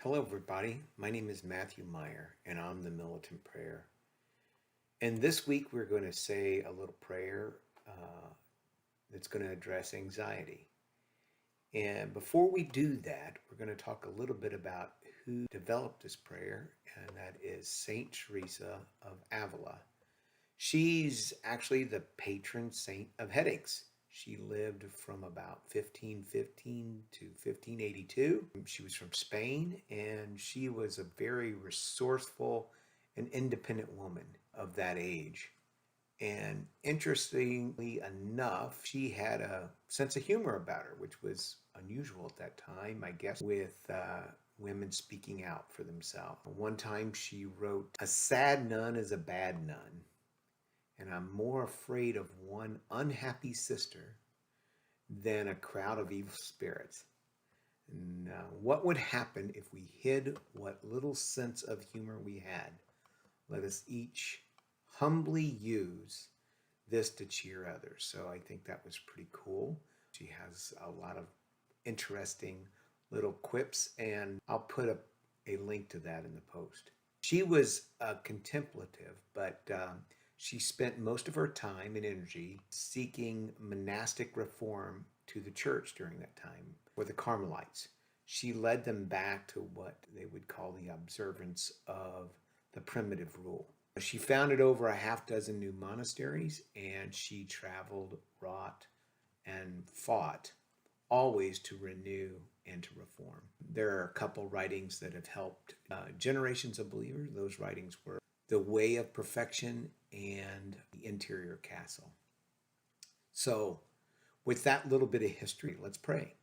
Hello, everybody. My name is Matthew Meyer, and I'm the Militant Prayer. And this week, we're going to say a little prayer that's going to address anxiety. And before we do that, we're going to talk a little bit about who developed this prayer, and that is Saint Theresa of Avila. She's actually the patron saint of headaches. She lived from about 1515 to 1582. She was from Spain, and she was a very resourceful and independent woman of that age. And interestingly enough, she had a sense of humor about her, which was unusual at that time, I guess, with women speaking out for themselves. One time she wrote, "A sad nun is a bad nun, and I'm more afraid of one unhappy sister than a crowd of evil spirits." Now, what would happen if we hid what little sense of humor we had? Let us each humbly use this to cheer others. So I think that was pretty cool. She has a lot of interesting little quips, and I'll put a link to that in the post. She was contemplative, but she spent most of her time and energy seeking monastic reform to the church during that time for the Carmelites. She led them back to what they would call the observance of the primitive rule. She founded over a half dozen new monasteries, and she traveled, wrought, and fought, always to renew and to reform. There are a couple writings that have helped generations of believers. Those writings were The Way of Perfection and The Interior Castle. So, with that little bit of history, let's pray.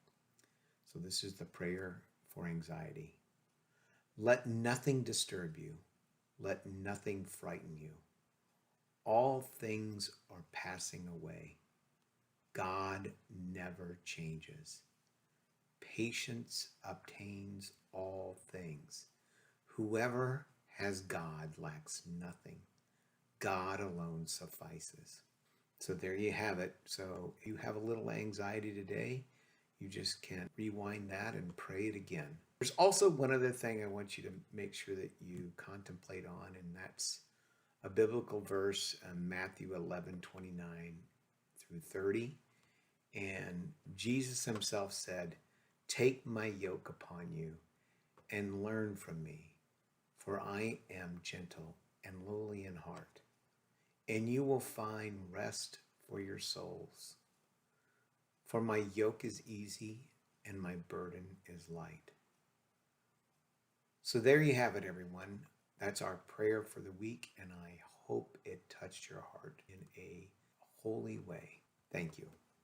So this is the prayer for anxiety. Let nothing disturb you. Let nothing frighten you. All things are passing away. God never changes. Patience obtains all things. Whoever has God lacks nothing. God alone suffices. So there you have it. So if you have a little anxiety today, you just can rewind that and pray it again. There's also one other thing I want you to make sure that you contemplate on, and that's a biblical verse, Matthew 11:29 through 30. And Jesus himself said, "Take my yoke upon you and learn from me, for I am gentle and lowly in heart, and you will find rest for your souls. For my yoke is easy and my burden is light." So there you have it, everyone. That's our prayer for the week, and I hope it touched your heart in a holy way. Thank you.